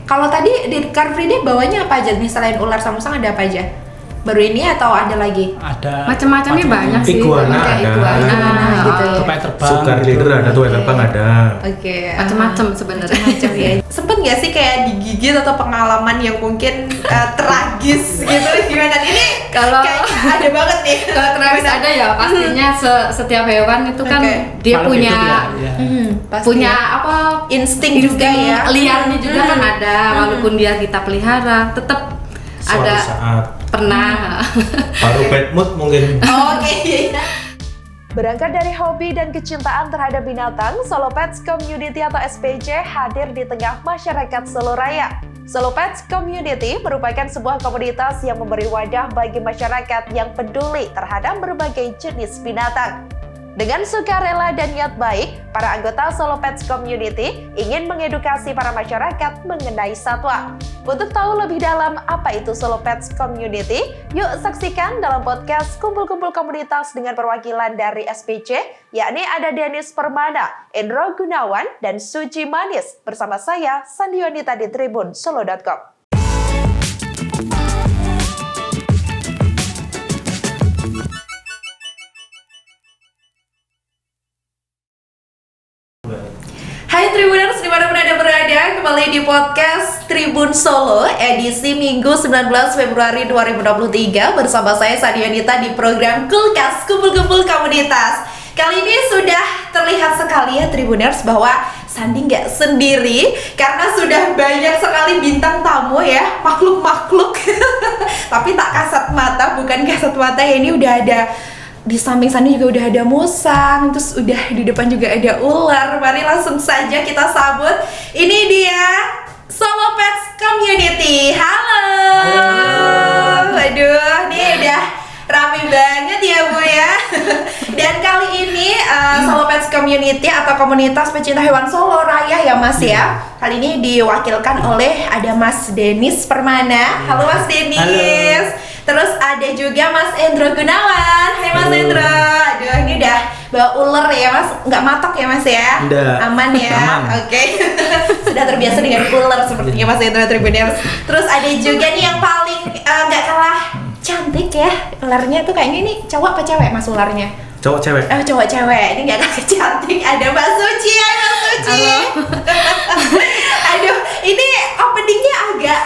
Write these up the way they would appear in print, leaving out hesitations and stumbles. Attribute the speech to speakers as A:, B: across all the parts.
A: Kalau tadi di Car Free Day bawanya apa aja nih selain ular sama musang, ada apa aja? Baru ini atau ada lagi?
B: Ada
C: macam-macamnya banyak sih.
D: Iguana ada.
A: Iguana gitu ya.
B: tupai terbang.
D: Sugar glider ada, tupai terbang ada.
A: Oke.
C: Macam-macam sebenarnya.
A: Macam ya. Sempet nggak sih kayak digigit atau pengalaman yang mungkin tragis gitu? Gimana? Ini
C: Kalau-
A: kayaknya ada banget nih.
C: Kalau tragis ada ya pastinya setiap hewan itu kan
A: Oke.
C: dia
B: Makhluk
C: punya
B: hidup ya.
A: Pasti
C: punya
A: ya.
C: apa
A: Insting juga ya.
C: liarnya juga kan ada, walaupun dia kita pelihara tetap
D: Suatu
C: ada
D: saat
C: pernah.
D: baru bad mood mungkin.
A: Oke.
E: Berangkat dari hobi dan kecintaan terhadap binatang, Solo Pets Community atau SPC hadir di tengah masyarakat Solo Raya. Solo Pets Community merupakan sebuah komunitas yang memberi wadah bagi masyarakat yang peduli terhadap berbagai jenis binatang. Dengan sukarela dan niat baik, para anggota Solo Pets Community ingin mengedukasi para masyarakat mengenai satwa. Untuk tahu lebih dalam apa itu Solo Pets Community, yuk saksikan dalam podcast Kumpul-Kumpul Komunitas dengan perwakilan dari SPC, yakni ada Dennis Permana, Endro Gunawan, dan Suci Manis. Bersama saya, Sandionita di Tribun Solo.com.
A: Hai Tribuners, dimanapun Anda berada, kembali di podcast Tribun Solo edisi Minggu 19 Februari 2023 bersama saya Sandionita di program Kulkas Kumpul-Kumpul Komunitas. Kali ini sudah terlihat sekali ya Tribuners bahwa Sandi nggak sendiri karena sudah banyak sekali bintang tamu ya, makhluk-makhluk. Tapi tak kasat mata, bukan kasat mata ya, ini udah ada di samping Sandi juga udah ada musang, terus udah di depan juga ada ular. Mari langsung saja kita sambut. Ini dia Solo Pets Community. Halo. Waduh, ini udah rame banget ya Bu ya. Dan kali ini Solo Pets Community atau komunitas pecinta hewan Solo Raya ya Mas ya. Kali ini diwakilkan oleh ada Mas Dennis Permana. Halo Mas Dennis.
D: Halo.
A: Terus ada juga Mas Endro Gunawan. Hai Mas Endro. Aduh, ini udah bawa ular ya Mas. Nggak matok ya Mas ya?
D: Nggak.
A: Aman ya?
D: Aman.
A: Oke. Sudah terbiasa dengan ular sepertinya Mas Endro Tribuners. Terus ada juga nih yang paling nggak kalah cantik ya. Ularnya tuh kayaknya ini cowok apa cewek Mas ularnya?
D: Cowok cewek.
A: Oh cowok cewek. Ini nggak kalah cantik. Ada Mbak Suci. Hai Mbak Suci. Aduh, ini openingnya agak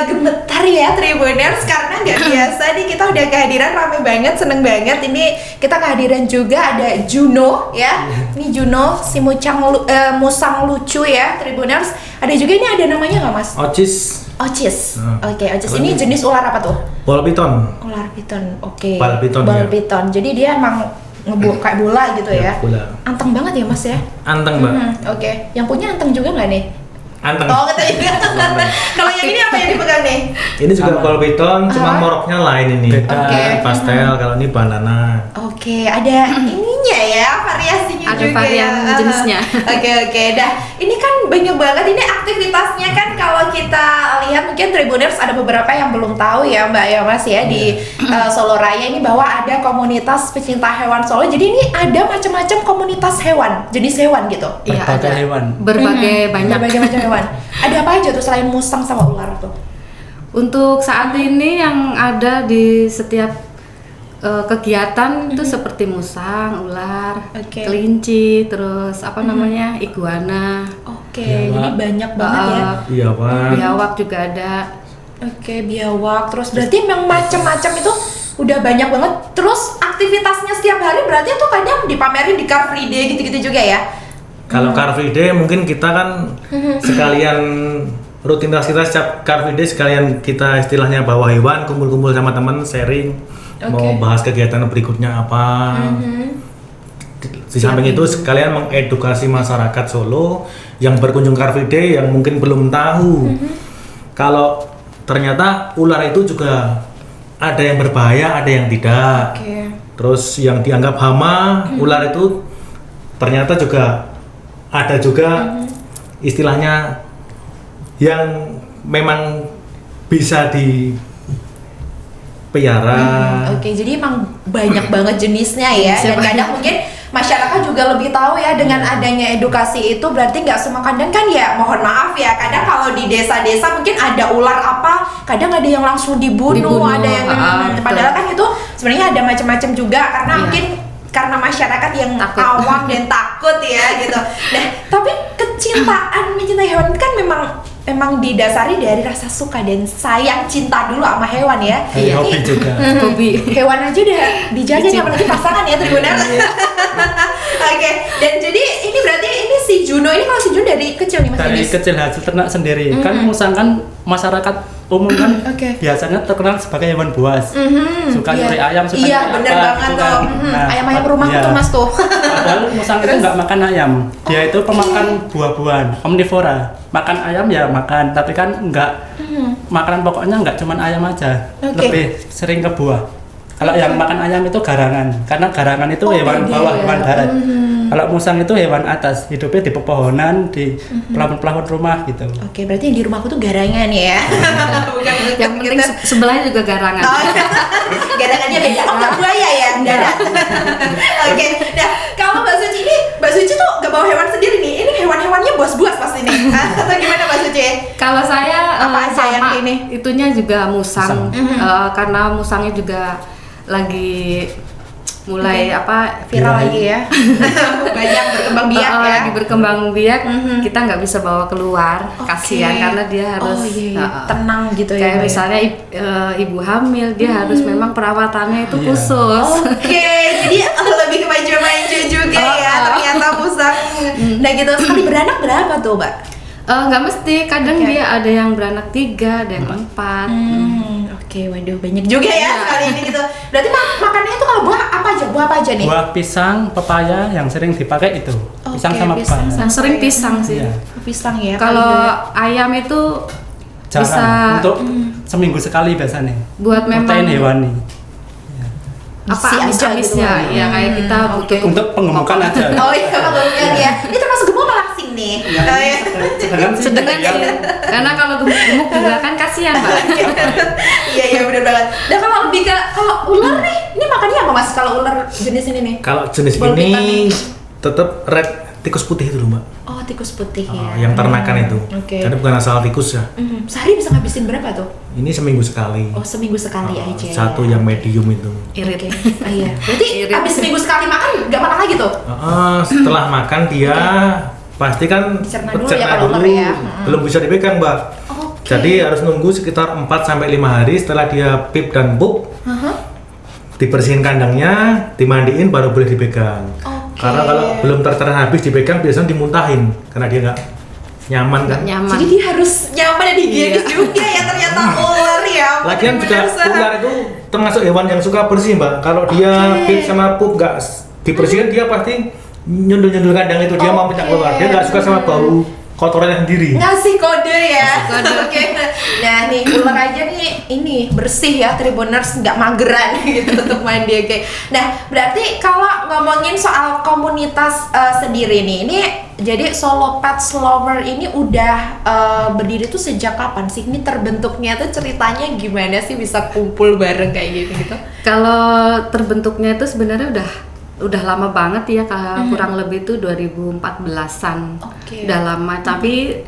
A: gemetar ya Tribuners karena nggak biasa nih, kita udah kehadiran rame banget, seneng banget. Ini kita kehadiran juga ada Juno ya. Ini Juno si musang lucu ya Tribuners. Ada juga ini ada namanya nggak Mas?
D: Ocis.
A: Ocis.
D: Hmm.
A: Oke, Ocis ini jenis ular apa tuh?
D: Ball python.
A: Ular piton. Oke.
D: Ball python,
A: Ball
D: ya.
A: python. Jadi dia emang kayak bola gitu ya.
D: Bola.
A: Anteng banget ya Mas ya.
D: Anteng, Mbak.
A: Oke. Yang punya anteng juga nggak nih?
D: Anteng.
A: Oh, kata juga. Kalau yang ini apa yang dipegang nih?
D: Ini juga ball python, cuma moroknya lain ini.
B: Beda.
A: Oke.
D: Pastel, kalau ini banana.
A: Oke, ada ininya ya, variasinya
C: Ada
A: juga
C: varian
A: ya.
C: jenisnya.
A: Oke. Dah, ini kan banyak banget ini aktivitasnya kan. Kalau kita lihat mungkin Tribuners ada beberapa yang belum tahu ya Mbak ya Mas ya di Solo Raya ini bahwa ada komunitas pecinta hewan Solo. Jadi ini ada macam-macam komunitas hewan, jenis hewan gitu.
C: Iya,
B: Berbagai
C: ada.
B: hewan.
C: Berbagai banyak.
A: Berbagai macam hewan. Ada apa aja tuh selain musang sama ular tuh?
C: Untuk saat ini yang ada di setiap kegiatan itu seperti musang, ular,
A: Oke.
C: kelinci, terus apa namanya, iguana,
A: Oke,
B: Biawak.
A: jadi banyak banget ya.
D: Iya, Pak.
C: biawak juga ada.
A: Oke, biawak. Terus berarti memang macam-macam itu udah banyak banget. Terus aktivitasnya setiap hari berarti tuh kadang dipamerin di Car Free Day gitu-gitu juga ya?
D: Kalau Car Free Day mungkin kita kan sekalian rutinitas kita setiap Car Free Day sekalian kita istilahnya bawa hewan, kumpul-kumpul sama teman, sharing, mau bahas kegiatan berikutnya apa. Di samping itu sekalian mengedukasi masyarakat Solo yang berkunjung Car Free Day yang mungkin belum tahu kalau ternyata ular itu juga ada yang berbahaya, ada yang tidak.
A: Oke.
D: Terus yang dianggap hama, ular itu ternyata juga ada juga istilahnya yang memang bisa dipelihara.
A: Oke, jadi emang banyak banget jenisnya ya. Dan kadang mungkin masyarakat juga lebih tahu ya dengan adanya edukasi itu. Berarti nggak semua kandang kan ya, mohon maaf ya, kadang kalau di desa-desa mungkin ada ular apa, kadang ada yang langsung dibunuh. Ada yang padahal kan itu sebenarnya ada macam-macam juga karena mungkin karena masyarakat yang awam dan takut ya gitu. Nah, tapi kecintaan mencintai hewan kan memang didasari dari rasa suka dan sayang, cinta dulu sama hewan ya.
B: Hobi juga.
C: Hobi.
A: Hewan aja udah dijaga nih, apalagi pasangan ya Tribuners. Oke, dan jadi ini berarti ini si Juno ini, kalau si Juno dari kecil nih Mas
B: Dari
A: Idris?
B: kecil hasil ternak sendiri. Kan musang kan masyarakat umum kan biasanya terkenal sebagai hewan buas. Suka nyuri ayam, suka
A: Iya,
B: nyuri
A: bener
B: apa,
A: banget
B: gitu
A: tuh.
B: kan. Nah,
A: Ayam-ayam rumahku
B: iya.
A: tuh Mas tuh.
B: Padahal musang itu nggak makan ayam. Dia itu pemakan buah-buahan, omnivora. Makan ayam ya makan, tapi kan nggak makanan pokoknya nggak cuma ayam aja. Lebih sering ke buah. Kalau yang makan ayam itu garangan, karena garangan itu hewan bawah, hewan darat. Kalau musang itu hewan atas, hidupnya di pepohonan, di pelafon-pelafon rumah gitu.
A: Oke, berarti yang di rumahku tuh garangan ya. Bukan
C: Yang penting sebelahnya juga garangan.
A: Oh, garangannya beda. Oh, nggak buaya ya, darat. Oke, nah kalau Mbak Suci ini, Mbak Suci tuh gak bawa hewan sendiri nih. Ini hewan-hewannya buas-buas pasti nih. Atau gimana Mbak Suci?
C: Kalau saya
A: Apa aja yang
C: sama
A: ini?
C: itunya juga musang. Karena musangnya juga lagi mulai
A: Viral lagi ya. Banyak berkembang biak ya.
C: lagi berkembang biak. Kita nggak bisa bawa keluar, kasihan karena dia harus
A: tenang gitu ya.
C: kayak misalnya ibu hamil, dia harus memang perawatannya itu khusus.
A: Oke, jadi lebih ke manja-manja juga ya ternyata musang. Nah gitu, sekali beranak berapa tuh Mbak?
C: Nggak mesti, kadang dia ada yang beranak 3, ada yang 4.
A: Oke, waduh banyak juga ya sekali ini gitu. Berarti makannya itu kalau buah apa aja? Buah apa aja nih?
B: Buah pisang, pepaya yang sering dipakai itu. Pisang sama
A: pisang
B: pepaya.
C: Yang sering pisang sih.
B: Iya.
A: Pisang ya.
C: Kalau
A: kali
C: ayam itu
B: Jarang.
C: bisa
B: Untuk seminggu sekali biasanya.
C: buat
B: Protein
C: memang
B: hewani.
C: apa
A: Isi aja
C: amis-amisnya
A: gitu.
C: ya kayak kita butuh
B: Untuk penggemukan aja.
A: Oh iya, penggemukan ya. Ini termasuk gemuk apa langsing nih? Oh iya.
B: Sedangkan
C: sedang sih. Karena kalau gemuk juga kan kasihan, Mbak.
A: Iya benar banget. Dan kalau lebih ke kalau ular nih, ini makannya apa Mas? Kalau ular jenis ini nih?
D: Kalau jenis
A: Ball
D: ini
A: vitamin.
D: tetap red tikus putih itu loh Mbak.
A: Oh, tikus putih ya.
D: Yang ternakan itu.
A: Oke.
D: Jadi bukan asal tikus ya.
A: Sehari bisa ngabisin berapa tuh?
D: Ini seminggu sekali.
A: Oh, seminggu sekali aja.
D: Satu yang medium itu.
C: Irit.
A: Ah, iya. Berarti
C: Irit.
A: habis seminggu sekali makan nggak makan lagi tuh?
D: Setelah makan dia pasti kan
A: Dicerna dulu ya kalau ular ya.
D: belum bisa dipegang Mbak.
A: Oke.
D: Jadi harus nunggu sekitar 4-5 hari setelah dia pip dan pup. Dibersihin kandangnya, dimandiin baru boleh dipegang. Karena kalau belum tercerna habis dipegang biasanya dimuntahin karena dia nggak nyaman kan.
C: Nyaman.
A: Jadi dia harus nyaman dan higienis juga ya ternyata ular ya.
D: Lagian juga ular itu termasuk hewan yang suka bersih Mbak. Kalau dia pip sama pup nggak dibersihin dia pasti nyundul kandang itu, dia mau minta keluar. Dia nggak suka sama bau kotorannya sendiri.
A: Ngasih kode ya. Oke. Nah nih ular aja nih ini bersih ya Tribuners, nggak mageran gitu untuk mandi. Oke. Nah berarti kalau ngomongin soal komunitas sendiri nih, ini jadi Solo Pets Lover ini udah berdiri tuh sejak kapan sih? Ini terbentuknya tuh ceritanya gimana sih bisa kumpul bareng kayak gitu?
C: Kalau terbentuknya itu sebenarnya udah lama banget ya, kurang lebih itu 2014-an.
A: Oke.
C: Udah lama, tapi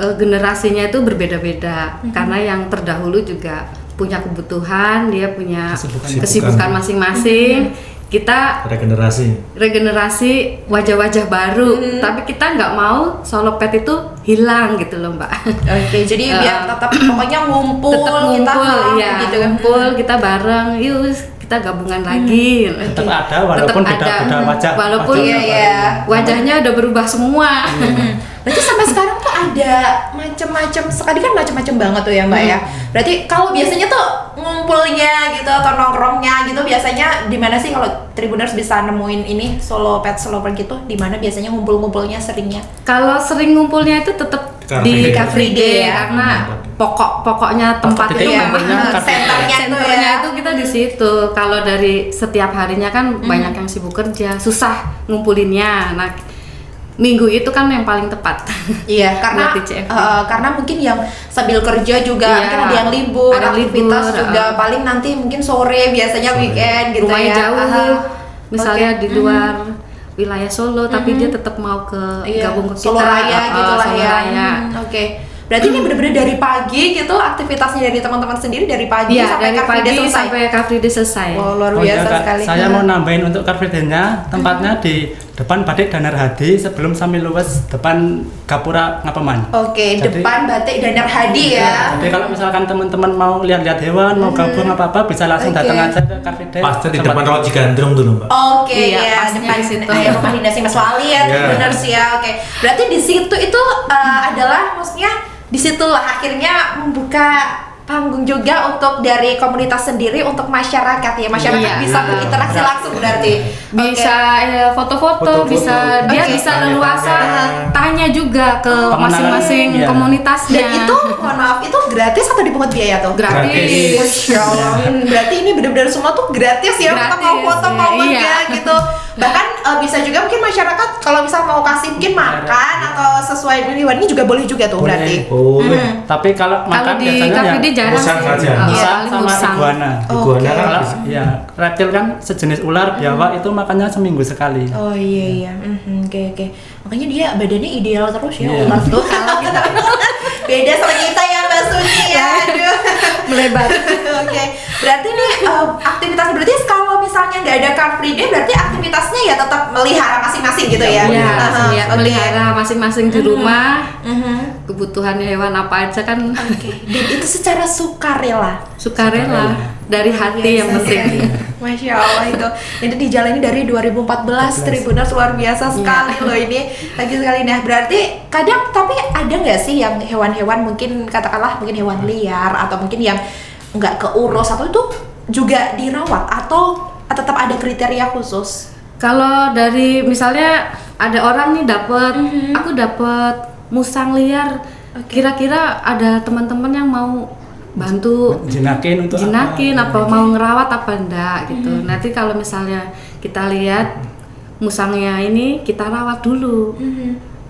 C: generasinya itu berbeda-beda karena yang terdahulu juga punya kebutuhan, dia punya kesibukan masing-masing. Kita regenerasi wajah-wajah baru, tapi kita nggak mau Solo Pet itu hilang gitu loh Mbak.
A: Oke, jadi biar tetap pokoknya ngumpul, kita
C: iya,
A: gitu.
C: ngumpul kita bareng, yuk kita gabungan lagi.
B: Tetap ada walaupun beda-beda wajah.
C: Walaupun
A: iya.
C: wajahnya udah berubah semua.
A: Berarti sampai sekarang tuh ada macam-macam, sekali kan macam-macam banget tuh ya Mbak ya. Berarti kalau biasanya tuh ngumpulnya gitu atau nongkrongnya gitu biasanya di mana sih kalau Tribuners bisa nemuin ini Solo Pets Lover gitu? Di mana biasanya ngumpul-ngumpulnya seringnya?
C: Kalau sering ngumpulnya itu tetap di Car Free Day ya, karena pokoknya tempat itu memang senternya itu kita di situ. Kalau dari setiap harinya kan banyak yang sibuk kerja, susah ngumpulinnya. Nah, minggu itu kan yang paling tepat.
A: Iya, karena karena mungkin yang sambil kerja juga mungkin ada yang libur, aktivitas juga paling nanti mungkin sore biasanya weekend gitu
C: rumahnya
A: ya.
C: jauh, misalnya di luar wilayah Solo, tapi dia tetap mau gabung ke kita.
A: Solo Raya gitu lah
C: Solo
A: ya.
C: Raya.
A: Oke. Berarti ini benar-benar dari pagi gitu aktivitasnya dari teman-teman sendiri dari pagi
C: Iya,
A: sampai
C: dari
A: Car Free Day
C: pagi
A: selesai.
C: sampai Car Free Day selesai.
A: Wow, luar
B: Oh iya,
A: biasa
B: Kak.
A: sekali.
B: Saya mau nambahin untuk Car Free Day-nya, tempatnya di depan Batik Danar Hadi sebelum sampai luwes depan Gapura Ngapeman.
A: Oke,
B: Jadi-
A: depan Batik Danar Hadi ya.
B: Jadi kalau misalkan teman-teman mau lihat-lihat hewan, mau gabung apa-apa, bisa langsung
A: Oke.
B: datang aja ke Car Free Day.
D: Pasti di
B: Tempat-
D: depan Rawat Cigandrung dulu, Mbak.
A: Oke,
C: Iya,
A: ya,
C: pasnya
A: depan
C: di situ.
A: rumah dinasnya Mas Wali ya,
D: Iya.
A: benar sih ya. Oke, berarti di situ itu adalah maksudnya disitulah akhirnya membuka panggung juga untuk dari komunitas sendiri untuk masyarakat ya. Masyarakat
C: Iya.
A: bisa berinteraksi langsung berarti.
C: Bisa foto-foto,
D: Foto-foto.
C: bisa dia
A: Oke.
C: bisa leluasa tanya juga ke
B: Pengenalan,
C: masing-masing
B: iya.
C: komunitasnya.
A: Dan itu mohon maaf itu gratis atau dipungut biaya tuh?
C: gratis.
A: Masya Allah. Berarti ini benar-benar semua tuh gratis ya. Kita mau
C: Gratis,
A: foto, mau
C: iya.
A: lega gitu. Bahkan bisa juga mungkin masyarakat kalau misal mau kasih mungkin makan atau sesuai hewan ini juga boleh juga tuh
B: Boleh.
A: berarti.
D: Oh,
B: Tapi kalau
C: Kalau
B: makan
C: di
B: biasanya
C: Car
B: ya
C: Free Day jarang
D: musang
C: sih.
D: saja.
B: musang
C: Paling
B: sama
C: musang.
B: iguana.
D: iguana
A: Oke.
D: kan
B: Kalau
D: bisa.
B: ya reptil kan sejenis ular, biawak itu makannya seminggu sekali.
A: Oh iya iya. Oke. Makanya dia badannya ideal terus ya
B: Iya.
A: ular tuh. Beda sama kita ya Mbak Suci ya. Aduh.
C: Melebar.
A: Oke. Berarti nih aktivitas berarti kalau misalnya nggak ada Car Free Day berarti aktivitasnya ya tetap melihara masing-masing gitu ya.
C: Iya,
A: Aha,
C: iya,
A: oke.
C: melihara masing-masing di rumah.
A: Mhm.
C: Kebutuhan hewan apa aja kan
A: Oke. Dan itu secara sukarela.
C: sukarela dari hati yang
A: Biasa
C: penting.
A: sekali. Masya Allah itu. Itu dijalani dari 2014 Tribuners luar biasa sekali loh ini. Lagi sekali nah berarti kadang tapi ada nggak sih yang hewan-hewan mungkin katakanlah mungkin hewan liar atau mungkin yang nggak keurus atau itu juga dirawat atau tetap ada kriteria khusus?
C: Kalau dari misalnya ada orang nih aku dapat musang liar, kira-kira ada teman-teman yang mau bantu
B: Jinakin untuk
C: jinakin apa mau ngerawat apa enggak gitu. Nanti kalau misalnya kita lihat musangnya ini kita rawat dulu.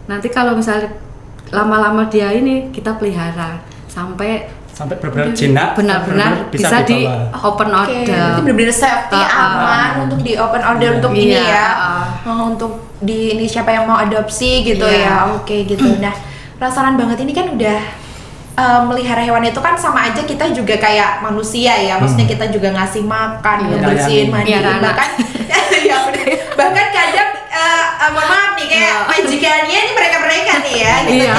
C: Nanti kalau misalnya lama-lama dia ini kita pelihara sampai
B: benar-benar jinak,
C: benar-benar bisa di
B: dibawa.
C: open
A: Oke,
C: order.
A: berarti benar-benar safety aman untuk di open order untuk ini
C: Iya,
A: ya. Untuk di ini siapa yang mau adopsi gitu ya.
C: Iya.
A: Oke gitu. Nah, penasaran banget ini kan udah melihara hewan itu kan sama aja kita juga kayak manusia ya. Maksudnya kita juga ngasih makan,
C: Iya.
A: ngebersihin, mandiin,
C: Iya, anak.
A: bahkan ya bener. Bahkan kadang mohon maaf nih kayak majikannya ini mereka nih ya gitu.
C: Iya.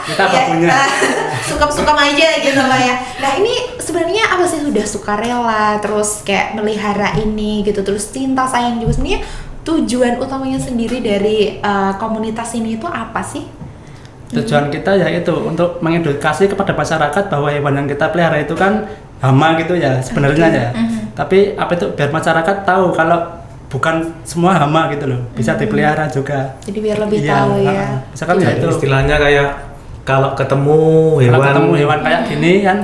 A: Kita
B: Kita punya.
A: suka aja gitu lah ya. Nah ini sebenarnya apa sih sudah sukarela terus kayak melihara ini gitu terus cinta sayang juga sebenarnya tujuan utamanya sendiri dari komunitas ini itu apa sih?
B: Tujuan kita ya itu untuk mengedukasi kepada masyarakat bahwa hewan yang kita pelihara itu kan hama gitu ya sebenarnya ya. Tapi apa itu biar masyarakat tahu kalau bukan semua hama gitu loh, bisa dipelihara juga.
A: Jadi biar lebih
B: Iya,
A: tahu ya.
B: Misalkan ya
D: Jadi
B: itu
D: istilahnya kayak kalau ketemu
B: kalau
D: hewan,
B: ketemu hewan kayak gini kan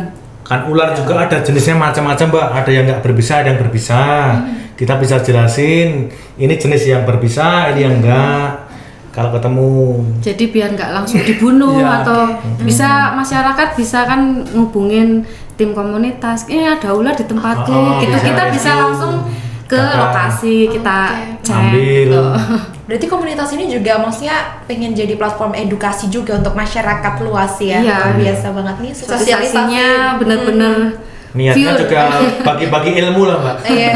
D: ular juga ada jenisnya macam-macam, Mbak. Ada yang nggak berbisa, ada yang berbisa. Kita bisa jelasin ini jenis yang berbisa, ini yang enggak. Kalau ketemu
C: Jadi biar nggak langsung dibunuh
B: Iya.
C: atau bisa masyarakat bisa kan ngubungin tim komunitas. Ada ular di tempatku. Gitu
D: bisa
C: kita bisa
D: rescue.
C: langsung ke
D: Datang.
C: lokasi kita cek.
D: Ambil.
C: gitu.
A: Berarti komunitas ini juga maksudnya pengen jadi platform edukasi juga untuk masyarakat luas ya.
C: Iya.
A: Luar biasa banget nih
C: Sosialisasinya bener-bener
D: niatnya
C: pure.
D: juga bagi-bagi ilmu lah, Mbak.
A: Iya.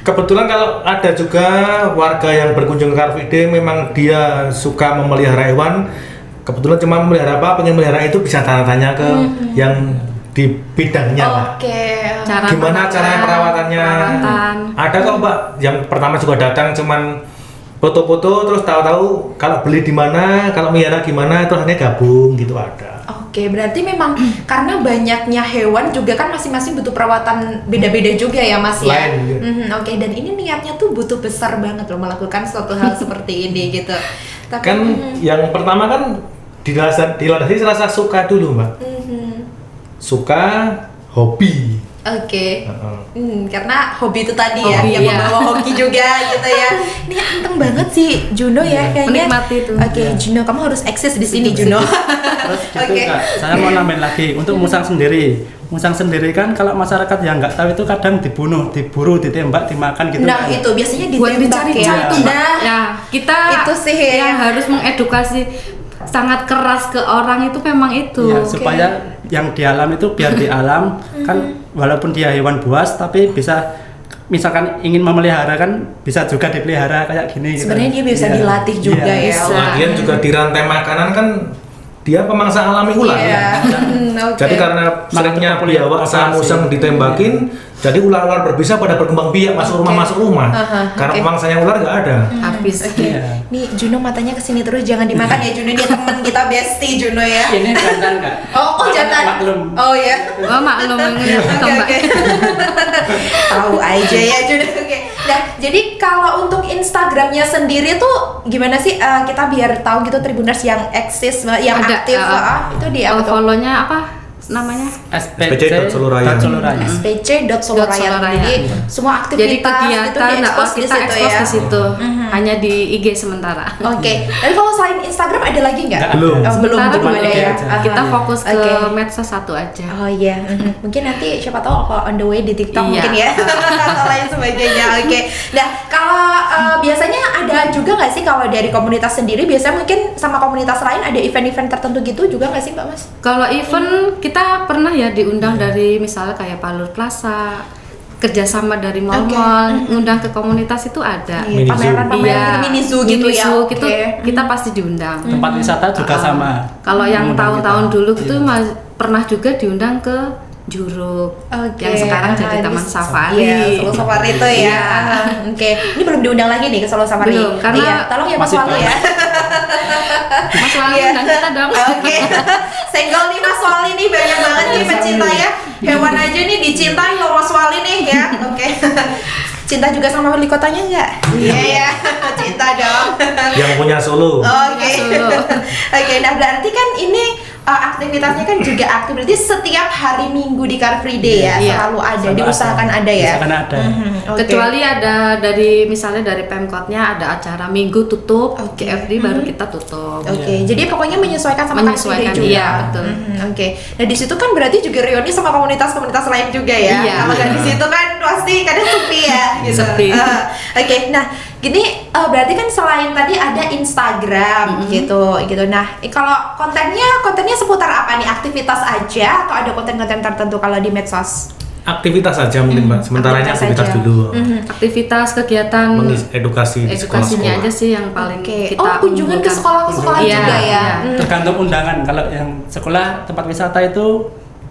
D: Kebetulan kalau ada juga warga yang berkunjung ke Car Free Day memang dia suka memelihara hewan, kebetulan cuma memelihara apa, pengen melihara itu bisa tanya-tanya ke yang di bidangnya lah.
A: Oke.
D: Gimana cara perawatannya?
C: perawatan.
D: Ada kok, Mbak, yang pertama juga datang cuman foto-foto terus tahu-tahu kalau beli di mana, kalau melihara gimana, terus akhirnya gabung gitu ada.
A: Oke, berarti memang karena banyaknya hewan juga kan masing-masing butuh perawatan beda-beda juga ya Mas ya.
D: Lain, iya.
A: Oke, dan ini niatnya tuh butuh besar banget loh melakukan suatu hal seperti ini gitu. Tapi
D: Kan yang pertama kan dilandasi rasa suka dulu, Mbak. Suka, hobi.
A: Oke.
D: Heeh.
A: Karena hobi itu tadi ya,
C: Hobi,
A: yang
C: iya.
A: membawa hoki juga gitu ya. Ini anteng banget sih Juno ya kayaknya.
C: Menikmati itu.
A: Oke, Juno kamu harus eksis di sini Juno.
B: Terus gitu
A: Oke.
B: Kak, saya mau nambahin lagi untuk musang sendiri. Musang sendiri kan kalau masyarakat yang nggak tahu itu kadang dibunuh, diburu, ditembak, dimakan gitu.
A: Nah, itu biasanya
C: Buat
A: ditembak
C: dicari-cari
A: ya.
C: tuh Mbak.
A: Nah,
C: Ya, kita
A: itu sih
C: yang
A: ya.
C: harus mengedukasi sangat keras ke orang itu memang itu.
B: Iya, supaya yang di alam itu biar di alam kan walaupun dia hewan buas tapi bisa misalkan ingin memelihara kan bisa juga dipelihara kayak gini gitu.
A: Sebenarnya dia bisa
B: Iya.
A: dilatih juga
B: Iya.
A: ya.
C: Bisa.
D: Lagian juga di rantai makanan kan dia pemangsa alami ular.
A: Iya. Oke.
D: Jadi karena seringnya
B: Makanya
D: biawak sama
B: populasi.
D: musang ditembakin, jadi ular-ular berbisa pada berkembang biak masuk rumah. Karena
A: oke.
D: pemangsanya ular nggak ada.
C: Habis.
A: Oke.
B: Iya.
A: Nih Juno matanya kesini terus jangan dimakan ya Juno, dia teman kita bestie Juno ya.
B: Ini jantan Kak.
A: Oh jantan.
B: Maklum.
A: Oh ya.
C: Oh, maklum ini
A: Oke,
C: Mbak.
A: oke. Tahu aja ya Juno. Oke. Nah, jadi kalau untuk Instagramnya sendiri tuh gimana sih kita biar tahu gitu Tribuners yang eksis, yang
C: Ada,
A: aktif, itu di apa tuh?
C: follow-nya apa namanya?
B: SPC.Soloraya.
A: spc.soloraya.
C: Soloraya.
A: Jadi semua aktivitas
C: Jadi kegiatan
A: itu di-expose di
C: kita
A: situ
C: expose
A: ya.
C: di situ. Hanya di IG sementara.
A: Oke. Dan kalau selain Instagram ada lagi nggak?
B: Nggak
D: Belum.
A: Oh, belum
C: Sementara
A: belum ada
B: IG
A: ya.
B: aja.
A: Aha.
C: Kita fokus ke
A: Oke.
C: medsos satu aja.
A: Oh iya, mungkin nanti siapa tahu kalau on the way di TikTok
C: Iya.
A: mungkin ya atau lain sebagainya. Oke. Nah kalau biasanya ada juga nggak sih kalau dari komunitas sendiri biasanya mungkin sama komunitas lain ada event-event tertentu gitu juga nggak sih Mbak Mas?
C: Kalau event kita pernah ya diundang dari misalnya kayak Palur Plaza, kerjasama dari mall-mall, ngundang ke komunitas itu ada.
A: Iya, pameran-pameran gitu, mini zoo gitu ya.
C: Gitu,
A: Oke.
C: kita pasti diundang.
B: Tempat wisata juga sama.
C: Kalau yang
B: Mengundang
C: tahun-tahun
B: kita.
C: dulu itu
B: Iya.
C: pernah juga diundang ke Juruk,
A: Oke.
C: yang sekarang jadi Taman Safari.
A: Iya, Solo Safari itu ya.
C: Iya.
A: Oke, ini belum diundang lagi nih ke Solo Safari.
C: Belum, karena
A: Iya, tolong ya Mas
B: masih
A: Wali ya.
C: Mas Wali
A: Iya.
C: undang kita dong.
A: Oke, senggol nih Mas Wali nih banyak banget nih pecinta ya. Hewan aja nih dicintai loh Mas Wali nih ya. Oke. Cinta juga sama wali kotanya nggak? Iya ya, cinta dong.
D: Yang punya Solo.
A: Oke.
C: Solo.
A: Oke, nah berarti kan ini aktivitasnya kan juga aktif. Berarti setiap hari Minggu di Car Free Day ya,
C: Iya.
A: selalu ada,
B: Selalu
A: diusahakan ada ya.
B: Usahakan ada.
A: Oke.
C: Kecuali ada dari misalnya dari Pemkotnya ada acara Minggu tutup,
A: Oke.
C: CFD baru kita tutup.
A: Oke, jadi pokoknya menyesuaikan sama Car Free Day
C: Menyesuaikan,
A: juga.
C: iya, betul.
A: Oke, nah di situ kan berarti juga reuni sama komunitas-komunitas lain juga ya.
C: Iya.
A: Kalau nggak di situ kan pasti kadang sepi ya. Gitu.
C: Sepi.
A: Oke, nah gini berarti kan selain tadi ada Instagram gitu. Nah, kalau kontennya seputar apa nih? Aktivitas aja atau ada konten-konten tertentu kalau di medsos?
D: Aktivitas saja mungkin Mbak. Sementaranya
A: aktivitas
D: aktivitas
A: aja.
D: dulu.
C: Aktivitas kegiatan
D: Edukasi di
C: edukasinya
D: sekolah-sekolah.
C: aja sih yang paling
A: Oke.
C: kita
A: Oh, kunjungan ke
C: unggulkan.
A: sekolah-sekolah
C: Iya,
A: juga ya.
C: iya.
B: Tergantung undangan. Kalau yang sekolah tempat wisata itu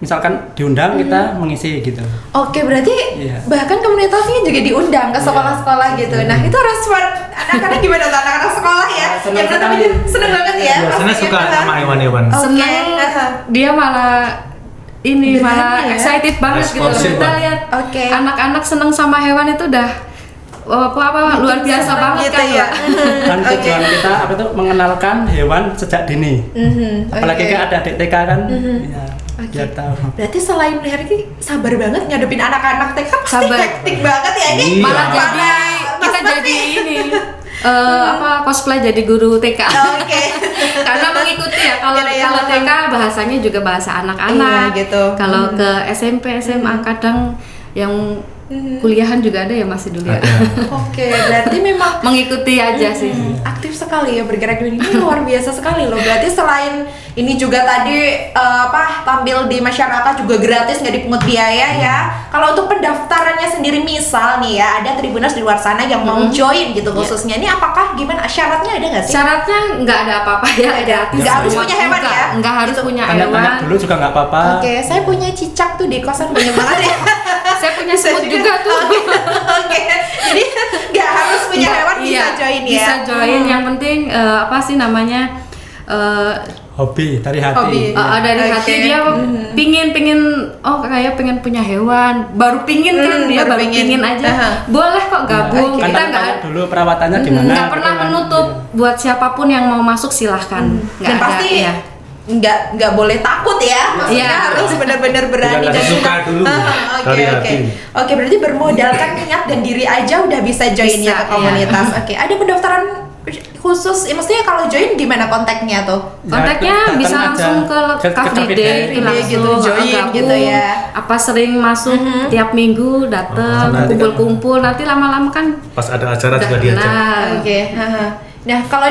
B: misalkan diundang kita mengisi gitu.
A: Oke, berarti
B: Iya.
A: bahkan komunitasnya juga diundang ke sekolah-sekolah gitu. Nah, itu respon anak-anak gimana tuh anak-anak sekolah ya?
B: Senang
A: Yang
B: sekali.
A: ini seneng banget ya.
D: Biasanya
A: pastinya.
D: suka sama hewan-hewan.
A: Oke.
C: Seneng, dia malah
A: Beneran
C: malah
A: ya?
C: excited banget gitu loh.
D: Responsif
C: Kita
D: banget.
C: lihat
A: Oke.
C: anak-anak seneng sama hewan itu udah luar biasa
A: seneng
C: banget
A: gitu
C: kan
A: ya.
B: Kan tujuan kita apa itu mengenalkan hewan sejak dini. Apalagi
A: Oke.
B: kan ada adik TK kan. Iya.
A: Oke.
B: Biar tahu.
A: Berarti selain Herki sabar banget ngadepin anak-anak TK pasti
C: Sabar.
A: hektik banget ya ini.
D: Iya.
C: Malah
A: Para
C: jadi kita
A: mas-mas
C: jadi
A: nih.
C: ini cosplay jadi guru TK.
A: Oke.
C: Karena mengikuti ya kalau
A: Iya, iya.
C: kalau TK bahasanya juga bahasa anak-anak.
A: Iya, gitu.
C: Kalau ke SMP SMA kadang yang kuliahan juga ada ya masih dulu ya.
A: Oke, berarti memang
C: Mengikuti aja sih.
A: aktif sekali ya bergerak di ini luar biasa sekali loh. Berarti selain ini juga tadi tampil di masyarakat juga gratis nggak dipungut biaya ya. Kalau untuk pendaftarannya sendiri misal nih ya ada Tribuners di luar sana yang mau join gitu khususnya ini apakah gimana syaratnya ada nggak sih?
C: Syaratnya nggak ada apa-apa ya,
A: Nggak ada.
C: gratis.
A: Nggak harus punya hewan ya?
C: Nggak harus
A: Gitu.
C: punya
B: Tanya-tanya
C: hewan.
B: dulu juga nggak apa-apa.
A: Oke, saya punya cicak tuh di kosan banyak banget ya.
C: Saya punya semut juga tuh.
A: Oke, jadi nggak harus punya hewan bisa
C: Iya,
A: join ya.
C: Bisa join. Yang penting apa sih namanya?
B: Hobi dari hati.
A: Hobi.
C: Dari
A: Oke.
C: hati dia pingin kayak pengen punya hewan baru pingin kan dia
A: baru
C: baru
A: pingin.
C: pingin aja
A: Aha.
C: boleh kok gabung
B: Kan
C: kita
B: tanya dulu perawatannya gimana.
C: nggak pernah
B: gitu kan.
C: menutup buat siapapun yang mau masuk silahkan
A: Dan pasti
C: ya.
A: nggak boleh takut ya, maksudnya
C: Iya.
A: harus benar-benar benar-benar berani
D: Udah
A: dan
D: suka dulu. Dari hati.
A: Oke, berarti bermodalkan niat dan diri aja udah bisa join ya ke komunitas. Oke, ada pendaftaran khusus, maksudnya kalau join gimana kontaknya tuh?
C: Kontaknya bisa langsung ke Car Free Day,
A: gitu, join gitu ya.
C: Apa sering masuk tiap minggu datang kumpul-kumpul, nanti lama-lama kan
D: Pas ada acara juga diajak.
A: Oke. Nah, kalau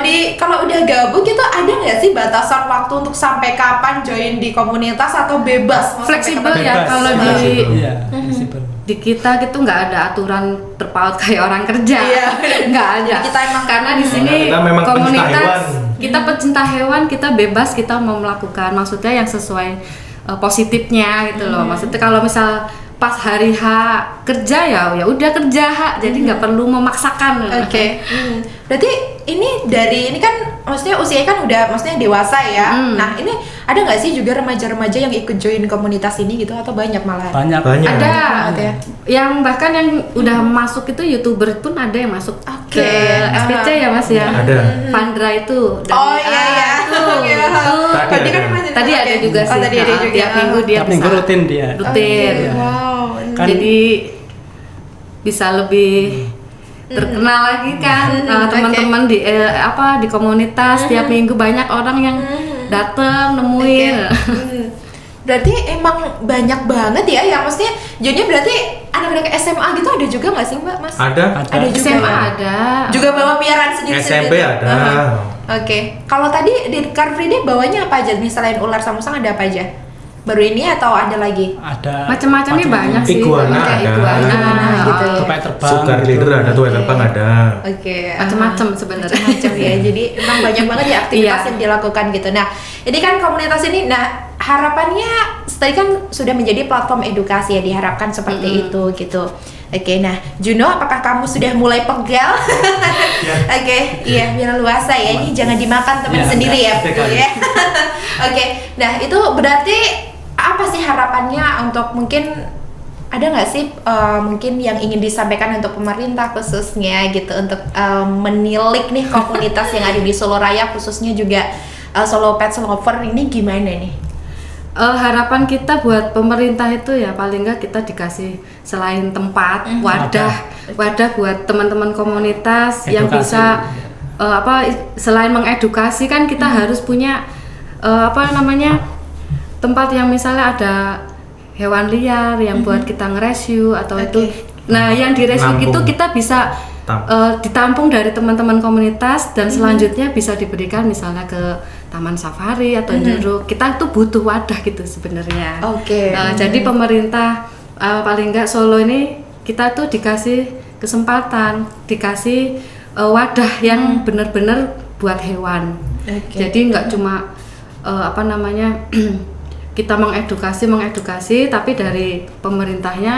A: udah gabung gitu ada nggak sih batasan waktu untuk sampai kapan join di komunitas atau bebas? Mau sampai
C: Fleksibel
A: kapan?
C: ya, kalau
B: Iya, fleksibel.
C: di kita gitu nggak ada aturan terpaut kayak orang kerja.
A: Iya.
C: Nggak ada.
A: Kita emang
C: karena di sini
D: kita memang pencinta
C: komunitas
D: hewan.
C: kita pecinta hewan, kita bebas kita mau melakukan maksudnya yang sesuai positifnya gitu loh. Maksudnya kalau misal pas hari H kerja ya udah kerja jadi nggak perlu memaksakan.
A: Oke. Berarti ini kan maksudnya usianya kan udah maksudnya dewasa ya. Nah, ini ada nggak sih juga remaja-remaja yang ikut join komunitas ini gitu atau banyak malah?
B: Banyak.
C: Ada
A: Banget ya.
C: yang bahkan yang udah masuk itu YouTuber pun ada yang masuk
A: Oke.
C: ke SPC ya Mas ya.
D: Ada.
C: Vandra itu.
A: Oh iya ya.
C: Itu.
A: Tadi kan
C: Tadi ada juga sih.
A: tadi ada juga.
C: Tiap minggu dia
B: Tiap minggu
C: bisa
B: rutin dia.
C: rutin.
A: Wow.
B: Kan-
C: Jadi bisa lebih terkenal lagi kan teman-teman di di komunitas tiap minggu banyak orang yang datang nemuin.
A: Berarti emang banyak banget ya yang maksudnya joinnya berarti anak-anak SMA gitu ada juga nggak sih Mbak Mas?
D: Ada.
A: Ada juga
C: SMA
A: ya?
C: ada.
A: Juga bawa piaraan sendiri-sendiri.
D: SMP ada.
A: Oke. Kalau tadi di Car Free Day bawanya apa aja? Nih selain ular sama musang ada apa aja? Baru ini atau ada lagi?
B: Ada
C: Macam-macamnya banyak sih.
D: Iguana
C: Kayak
D: ada.
C: iguana
A: gitu ya.
B: tupai terbang.
D: Suka leader ada, tuh terbang ada.
A: Oke.
C: Macam-macam sebenarnya.
A: Macam ya. Jadi emang banyak banget ya aktivitas
C: Iya.
A: yang dilakukan gitu. Nah, ini kan komunitas ini. Nah, harapannya tadi kan sudah menjadi platform edukasi ya, diharapkan seperti itu gitu. Oke, nah Juno, apakah kamu sudah mulai pegal? Oke, iya biar luasa ya. Ini jangan dimakan teman
B: Iya,
A: sendiri ya,
B: enggak,
A: Bu ya. Oke, nah itu berarti apa sih harapannya untuk mungkin ada nggak sih mungkin yang ingin disampaikan untuk pemerintah khususnya gitu untuk menilik nih komunitas yang ada di Solo Raya khususnya juga Solo Pets Lover ini gimana nih?
C: Harapan kita buat pemerintah itu ya paling nggak kita dikasih selain tempat wadah buat teman-teman komunitas yang
B: Edukasi.
C: bisa selain mengedukasi kan kita harus punya tempat yang misalnya ada hewan liar yang buat kita nge-rescue atau itu. Nah, yang di-rescue itu kita bisa ditampung dari teman-teman komunitas dan selanjutnya bisa diberikan misalnya ke taman safari atau juruk. Kita tuh butuh wadah gitu sebenarnya.
A: Oke.
C: Jadi pemerintah paling enggak Solo ini kita tuh dikasih kesempatan, dikasih wadah yang benar-benar buat hewan. Jadi nggak cuma kita mengedukasi tapi dari pemerintahnya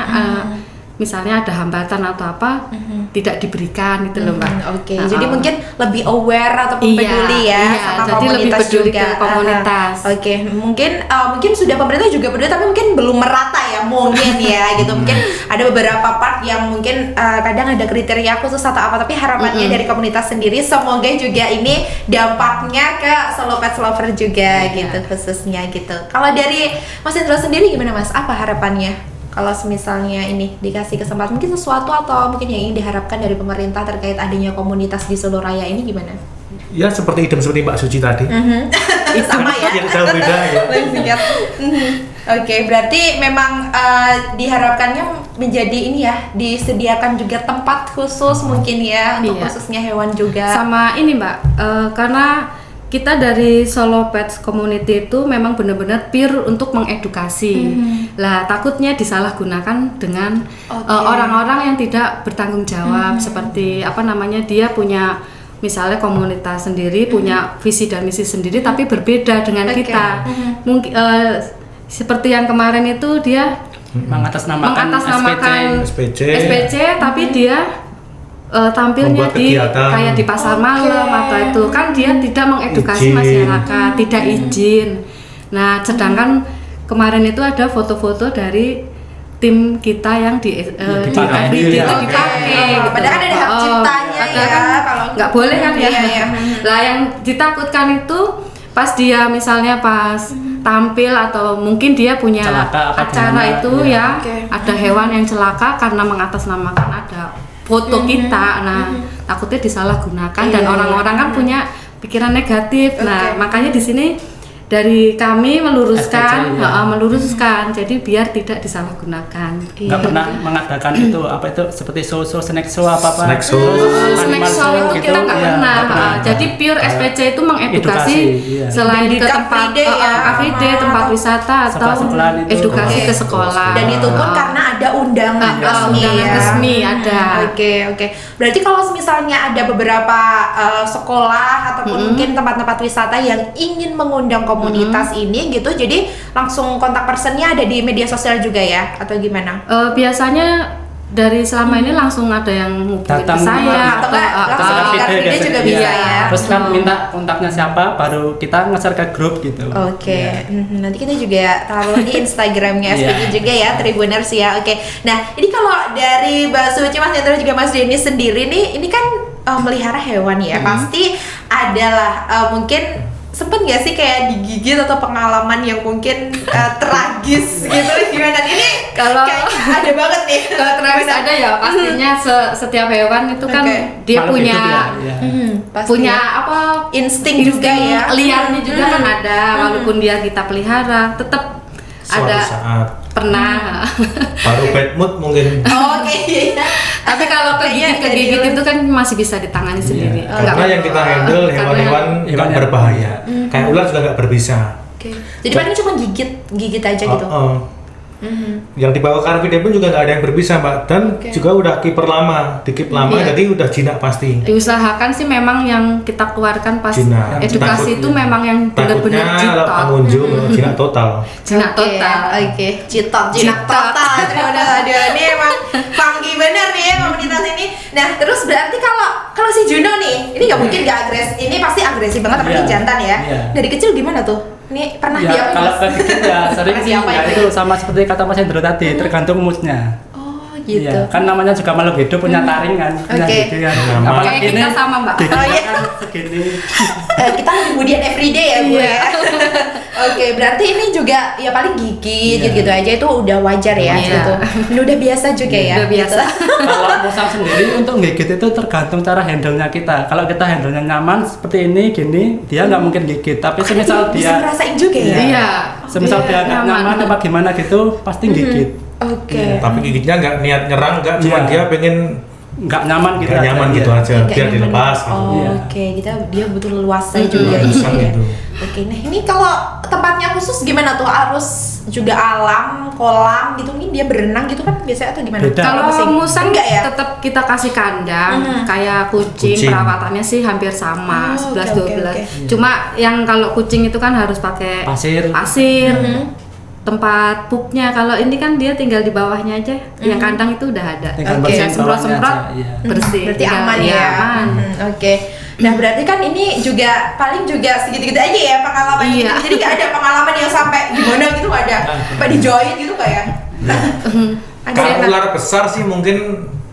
C: misalnya ada hambatan atau apa tidak diberikan gitu loh Mbak.
A: Oke, jadi mungkin lebih aware atau peduli ya sama
C: jadi
A: komunitas
C: lebih peduli
A: juga.
C: ke komunitas.
A: Oke, mungkin sudah pemerintah juga peduli tapi mungkin belum merata ya mungkin ya gitu. Mungkin ada beberapa part yang mungkin kadang ada kriteria khusus atau apa, tapi harapannya dari komunitas sendiri semoga juga ini dampaknya ke Solo Pets Lover juga gitu khususnya gitu. Kalau dari Mas Indro sendiri gimana Mas? Apa harapannya? Kalau misalnya ini dikasih kesempatan mungkin sesuatu atau mungkin yang ingin diharapkan dari pemerintah terkait adanya komunitas di Solo Raya ini gimana?
D: Ya seperti seperti Mbak Suci tadi.
A: Sama ya?
D: Yang jauh beda ya.
A: Oke, berarti memang diharapkannya menjadi ini ya, disediakan juga tempat khusus mungkin ya untuk khususnya hewan juga.
C: Sama ini Mbak, karena kita dari Solo Pets Community itu memang benar-benar pure untuk mengedukasi. Lah takutnya disalahgunakan dengan orang-orang yang tidak bertanggung jawab seperti dia punya misalnya komunitas sendiri, punya visi dan misi sendiri tapi berbeda dengan kita. Mungkin seperti yang kemarin itu dia mengatasnamakan SPC tapi dia tampilnya kayak di pasar malam atau itu kan dia tidak mengedukasi masyarakat, tidak izin. Nah, sedangkan kemarin itu ada foto-foto dari tim kita yang dipakai.
A: Padahal kan ada hak ciptanya ya,
C: kalau nggak boleh kan ya. Lah yang ditakutkan itu pas dia misalnya pas tampil atau mungkin dia punya
B: Celaka apa
C: acara
B: gimana,
C: itu
B: iya.
C: ya, ada hewan yang celaka karena mengatasnamakan ada foto kita. Nah, takutnya disalahgunakan dan orang-orang kan punya pikiran negatif. Nah, makanya di sini dari kami meluruskan,
B: SPC, ya.
C: meluruskan, jadi biar tidak disalahgunakan.
B: Nggak pernah mengadakan itu apa itu seperti show snack show apa
D: Snack show.
C: Snack show itu kita nggak pernah. Jadi pure SPC itu mengedukasi
B: Edukasi, iya.
C: selain
A: Dan di
C: ke
A: Car
C: tempat
A: Free Day ya.
C: Car Free Day, tempat wisata atau
B: Sekolah-sekolahan itu.
C: edukasi ke sekolah.
A: Dan itu pun karena ada undangan resmi
C: undangan
A: ya.
C: resmi ada.
A: Oke. Berarti kalau misalnya ada beberapa sekolah ataupun mungkin tempat-tempat wisata yang ingin mengundang komunitas ini gitu, jadi langsung kontak personnya ada di media sosial juga ya atau gimana?
C: Biasanya dari selama ini langsung ada yang hubungin ke
B: Datang
C: saya
A: atau enggak langsung
B: Car
A: di
B: Free
A: Car
B: Day
A: Free Day
B: biasanya,
A: juga
B: iya.
A: bisa ya.
B: Terus kan minta kontaknya siapa, baru kita nge-share ke grup gitu.
A: Oke,
B: Iya.
A: nanti kita juga taruh di Instagramnya
B: Iya.
A: SPG juga ya, Tribuners ya. Oke, nah ini kalau dari Mbak Suci, Mas Hendro juga Mas Denny sendiri nih, ini kan melihara hewan ya, pasti adalah mungkin sempet nggak sih kayak digigit atau pengalaman yang mungkin tragis gitu gimana? Ini
C: Kalau-
A: kayaknya ada banget nih.
C: Kalau tragis
A: Gimana?
C: ada ya pastinya setiap hewan itu kan
A: Oke.
C: dia
B: Makhluk
C: punya
B: hidup ya, iya.
A: Pasti
C: punya
A: ya.
C: apa
A: Insting juga ya.
C: liarnya juga kan ada, walaupun dia kita pelihara tetap
D: Suatu
C: ada
D: saat
C: pernah.
D: baru bad mood mungkin.
A: Oke, iya.
C: Tapi kalau
A: Kayaknya
C: kegigit
A: jadi-
C: itu kan masih bisa ditangani sendiri.
D: Karena
C: Nggak-
D: yang kita handle
C: karena-
D: hewan-hewan nggak
B: Hewan-
D: berbahaya. Kayak ular juga nggak berbisa.
A: Oke. Jadi paling cuma gigit aja gitu.
D: Yang dibawa Car Free Day pun juga nggak ada yang berbisa, Mbak. Dan juga udah kiper lama, dikip lama,
C: Iya.
D: jadi udah jinak pasti.
C: diusahakan sih memang yang kita keluarkan pas
D: Jinak.
C: edukasi itu
B: Takutnya.
C: memang yang
D: Takutnya
C: benar-benar
D: kalau
C: jitot.
D: pengunjung jinak total.
C: Jinak
A: Oke,
C: total.
A: Oke, jinak
C: Jinak.
A: total. Terima kasih. Ini emang funky bener nih ya komunitas ini. Nah, terus berarti kalau si Juno nih, ini nggak mungkin nggak agresif. Ini pasti agresif banget, apalagi
B: Iya.
A: jantan ya.
B: Iya.
A: Dari kecil gimana tuh? Ini pernah
B: Ya,
A: dia
B: kalau kegigit ya sering sih,
A: Siapa
B: ya
A: itu?
B: itu sama seperti kata Mas Hendro tadi, tergantung moodnya.
A: Oh, gitu.
B: Iya, kan namanya juga makhluk hidup punya taring kan, punya
A: Oke.
B: gigi kan.
D: Sama.
B: Apalagi
C: Kayak kita
B: ini
C: sama, Mbak.
B: giginya
A: Oh, iya.
B: kan segini.
A: Kita lebih kemudian everyday ya Bu ya. Oke, berarti ini juga ya paling gigit
B: Iya.
A: gitu aja itu udah wajar ya
C: Iya.
A: gitu. Ini udah biasa juga ya.
C: Udah biasa.
B: Kalau musang sendiri untuk gigit itu tergantung cara handle-nya kita. Kalau kita handle-nya nyaman seperti ini gini, dia nggak mungkin gigit. Tapi semisal
A: bisa
B: dia
A: ngerasain juga ya.
C: Iya.
B: semisal dia nggak
C: nyaman.
B: nyaman apa gimana gitu, pasti gigit.
A: Oke.
D: Tapi gigitnya nggak niat nyerang, nggak cuma
B: Iya.
D: dia pengen
B: Nggak nyaman gitu.
D: nggak nyaman
B: aja,
D: gitu
B: iya.
D: aja,
A: Nggak
D: biar
A: nyaman.
D: dilepas gitu.
A: Oh,
B: Iya.
A: Oke, dia butuh leluasa juga
D: Leluasa
A: gitu ya.
D: gitu.
A: Oke, nah ini kalau tempatnya khusus gimana tuh? Harus juga alam, kolam gitu, mungkin dia berenang gitu kan biasanya atau gimana?
B: Beda.
C: Kalau
A: musing?
C: musang
A: enggak ya?
C: tetap kita kasih kandang, kayak kucing,
D: Kucing.
C: perawatannya sih hampir
A: Oh,
C: sama, 11
A: oke,
C: 12.
A: oke.
C: Cuma yang kalau kucing itu kan harus pakai
B: Pasir.
C: tempat pupnya. Kalau ini kan dia tinggal di bawahnya aja. Yang kandang itu udah ada.
B: Tinggal
A: Oke.
B: bersihin
C: Semprot-semprot
B: bawahnya aja, iya.
C: bersih.
A: Berarti
C: Tinggal-
A: aman
C: iya,
A: ya.
C: aman.
A: Oke. Nah berarti kan ini juga paling juga segitu-gitu aja ya pengalaman
C: Iya.
A: gitu. Jadi gak ada pengalaman yang sampai gimana gitu gak ada. Sampai dijoin gitu kayak. Ada
D: Kalau
A: yang
D: ular besar sih mungkin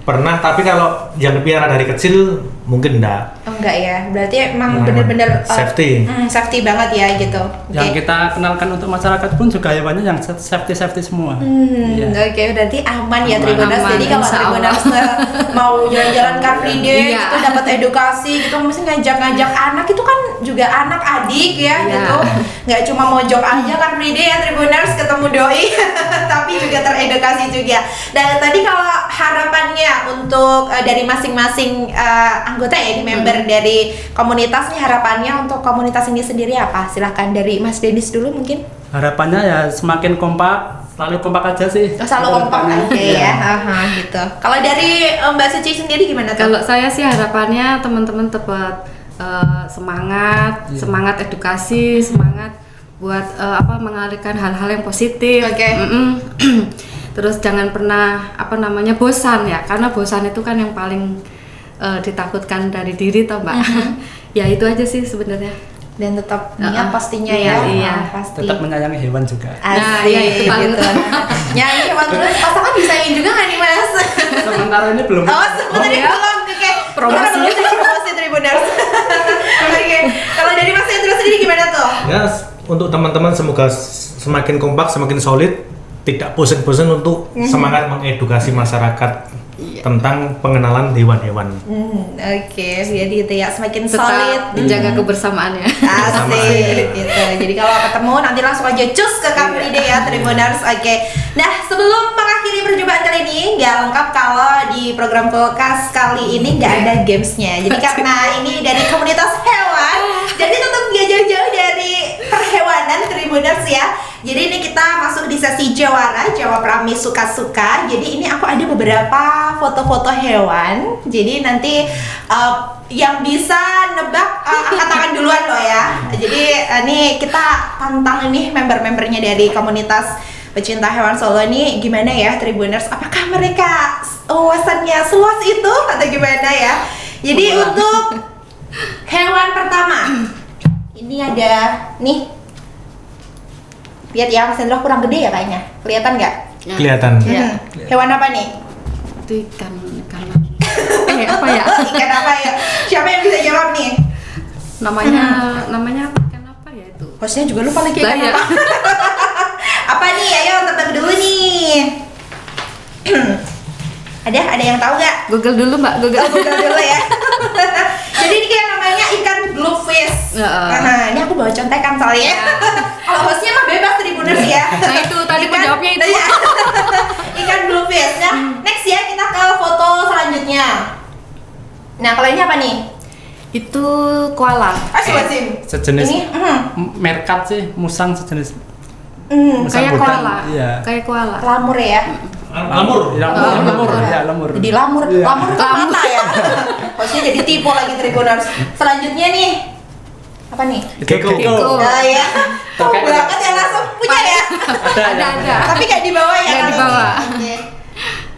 D: pernah, tapi kalau yang dipiara dari kecil mungkin enggak.
A: Oh enggak ya, berarti emang
D: Aman.
A: bener-bener
D: Safety.
A: safety banget ya gitu.
B: Yang
A: Oke.
B: kita kenalkan untuk masyarakat pun juga hewannya yang safety semua. Iya.
A: Oke, berarti aman ya
B: Aman.
A: Tribuners.
C: Aman,
A: Jadi kalau
C: insya Allah.
A: Tribuners mau jalan-jalan Car Free Day
C: Iya.
A: gitu dapat edukasi gitu, mesti ngajak-ngajak anak itu kan juga anak adik ya
C: Iya.
A: gitu. Nggak cuma mojok aja Car Free Day ya Tribuners ketemu doi, tapi juga teredukasi juga. Dan tadi kalau harapannya untuk dari masing-masing anggota ya, ini member dari komunitas nih, harapannya untuk komunitas ini sendiri apa? Silahkan dari Mas Denis dulu mungkin.
B: Harapannya ya semakin kompak, selalu kompak aja sih.
A: Oh, selalu kompak aja ya, aha, gitu. Kalau dari Mbak Suci sendiri gimana tuh?
C: Kalau saya sih harapannya teman-teman tetap semangat,
B: Iya.
C: semangat edukasi, semangat buat mengalihkan hal-hal yang positif.
A: Oke.
C: Terus jangan pernah bosan ya, karena bosan itu kan yang paling ditakutkan dari diri, toh Mbak. Ya itu aja sih sebenarnya.
A: Dan tetap niat pastinya
C: Iya,
A: ya.
C: iya.
A: Pasti.
B: Tetap menyayangi hewan juga.
C: Nah, iya, itu paling
A: gitu. Nyanyi hewan terus pasangan disayangin juga nggak nih Mas?
B: Sementara ini belum.
A: Oh, sebenarnya
C: ya.
A: belum. Oke.
C: Promosi.
A: Promosi Tribuners. Oke. Kalau dari Mas Hendro sendiri gimana tuh?
D: Ya, untuk teman-teman semoga semakin kompak, semakin solid, tidak bosan-bosan untuk semangat mengedukasi masyarakat tentang pengenalan hewan-hewan.
A: Oke, jadi itu ya semakin
C: Tetap
A: solid.
C: menjaga kebersamaannya.
A: Asik gitu. Jadi kalau ketemu nanti langsung aja cus ke Car Free Day ya Tribuners. Oke. Nah, sebelum mengakhiri perjumpaan kali ini nggak lengkap kalau di program Kulkas kali ini nggak ada gamesnya. Jadi karena ini dari komunitas hewan, jadi tetap nggak jauh-jauh dari perhewanan Tribuners ya. Jadi ini kita masuk di sesi jawara, jawab Rami suka-suka. Jadi ini aku ada beberapa foto-foto hewan. Jadi nanti yang bisa nebak angkat tangan duluan loh ya. Jadi ini kita tantang ini member-membernya dari komunitas pecinta hewan Solo ini gimana ya Tribuners? Apakah mereka wawasannya seluas itu atau gimana ya? Jadi untuk hewan pertama ini ada nih. Lihat ya, Mas Hendro kurang gede ya kayaknya. Kelihatan nggak?
D: Kelihatan.
C: Ya.
A: Hewan apa nih?
C: Itu ikan apa ya?
A: Ikan apa ya? Siapa yang bisa jawab nih?
C: Namanya ikan apa ya itu?
A: Hostnya juga lupa lagi ikan
C: Lah, ya.
A: apa. Apa nih? Ayo tebak dulu nih. Ada yang tahu nggak?
C: Google dulu Mbak, Google.
A: Google dulu ya. Jadi ini kayak namanya ikan bluefish. Nah, ini aku bawa contekan soalnya. Kalau hostnya mah bebas Tribuners ya.
C: Nah itu tadi penjawabnya itu.
A: Iya. Ikan bluefish. Nah, next ya kita ke foto selanjutnya. Nah, kalau ini apa nih?
C: Itu koala.
A: Coba Sim.
B: Sejenis
A: Ini,
B: merkat sih, musang sejenis.
C: Kayak
B: bukan,
C: koala.
B: iya.
C: Kayak koala.
A: Lamur ya.
D: Lamur.
B: Lamur, ya lamur.
A: Jadi lamur itu mata ya. Hostnya jadi tipu lagi Tribuners. Selanjutnya nih. Apa nih?
D: Gecko.
A: Nah, ya. Tahu banget ya langsung punya ya.
C: Ada.
A: Tapi gak dibawa ya
C: Nggak
A: kalau
C: dibawa.
A: ini. Oke.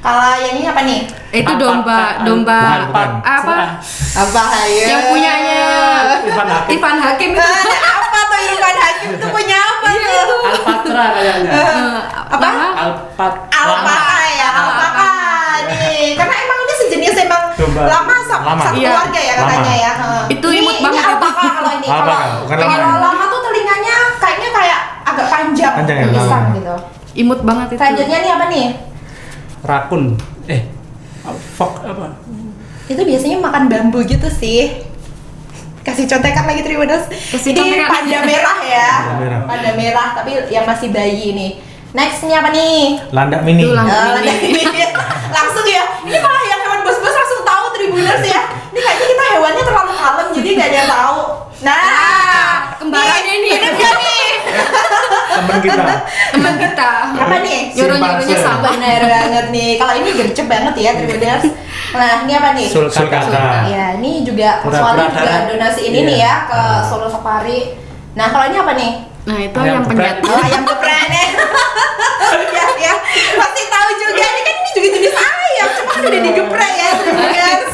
A: Kalau yang ini apa nih?
C: Itu domba.
B: Bukan.
C: Apa?
A: Apa ayo?
C: Yang punyanya Ivan Hakim itu.
A: Apa tuh Irfan Hakim itu punya apa tuh?
B: Alpatra kayaknya.
A: Apa? Alpaka ya, alpaka nih. Karena emang ini sejenis emang
B: Domba.
D: Lama.
A: satu
C: Iya.
A: keluarga ya katanya ya.
C: Itu
A: Ini
C: imut banget itu.
A: alpaka kalau ini.
D: Alpaka, bukan
A: Kalau
D: lama.
A: lama tuh telinganya kayaknya kayak agak panjang,
D: Panjang ya,
A: pisang
D: lama.
A: gitu.
C: Imut banget itu.
A: Selanjutnya nih apa nih?
B: Rakun. Fok apa?
A: Itu biasanya makan bambu gitu sih. Kasih contekan lagi Tribuners.
C: Kasih
A: Ini
C: contekan.
A: panda merah ya.
D: Panda merah.
A: Panda merah tapi yang masih bayi nih. Nextnya apa nih?
D: Landak mini.
C: Itu landak.
A: Landak mini. Langsung ya. Ini malah yang hewan bos-bos langsung tahu Tribuners ya. Ini kayaknya kita hewannya terlalu kalem jadi nggak ada yang tahu. Nah,
C: kembarannya ini.
A: Hidup gak nih?
D: Temen kita.
C: Teman kita.
A: Apa nih?
C: Nyuruh-nyuruhnya sama.
A: Bener banget nih. Kalau ini gercep banget ya Tribuners. Nah, ini apa nih?
D: Sulcata.
A: Ya, ini juga
B: Pura-pura
A: Swali juga
B: darat.
A: donasi ini
B: Iya.
A: nih ya ke Solo Safari. Nah, kalau ini apa nih?
C: Nah itu
B: Ayam
C: yang
B: geprek.
C: penjat.
A: Oh, ayam geprek. ya, pasti tahu juga. Ini kan ini juga jenis ayam, cuma kan udah digeprek ya, Tribuners.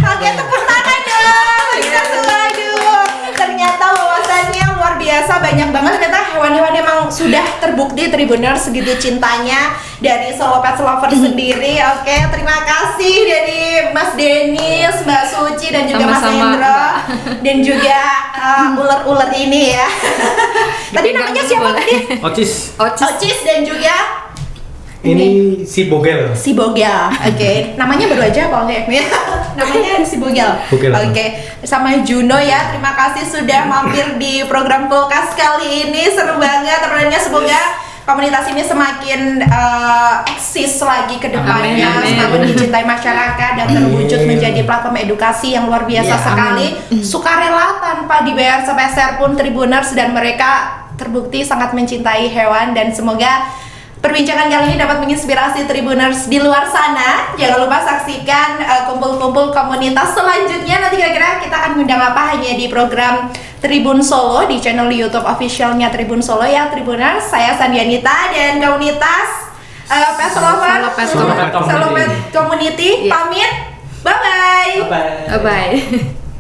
A: Oke, tepuk tangan dong. Kita aduh. Ternyata wawasannya luar biasa, banyak banget. Ternyata hewan-hewan emang sudah terbukti Tribuners segitu cintanya dari Solo Pets Lover sendiri. Oke, terima kasih dari Mas Denis, Mbak Suci dan juga Mas
C: Sama-sama,
A: Hendro dan juga ular-ular ini ya. Tadi
C: Dipegang
A: namanya
C: dulu
A: siapa
C: boleh.
A: tadi?
D: Ocis.
A: Ocis dan juga
D: Ini si Bogel.
A: si Bogel. Oke, namanya baru aja apa enggak? Namanya si Bogel.
D: Bogel.
A: Oke, sama Juno ya. Terima kasih sudah mampir di program Kulkas kali ini. Seru banget teman-temannya. Semoga komunitas ini semakin eksis lagi ke depannya,
C: Amin, amin.
A: semakin dicintai masyarakat dan terwujud menjadi platform edukasi yang luar biasa
C: Ya,
A: sekali. Sukarela tanpa dibayar sepeser pun Tribuners, dan mereka terbukti sangat mencintai hewan. Dan semoga perbincangan kali ini dapat menginspirasi Tribuners di luar sana. Jangan lupa saksikan kumpul-kumpul komunitas selanjutnya. Nanti kira-kira kita akan ngundang apa hanya di program Tribun Solo di channel YouTube officialnya Tribun Solo ya Tribuners. Saya Sandianita dan komunitas Pets Lover
C: Solo Pets
A: Solo Pets Community
C: Iya.
A: pamit. Bye bye.
B: Bye.
C: Bye.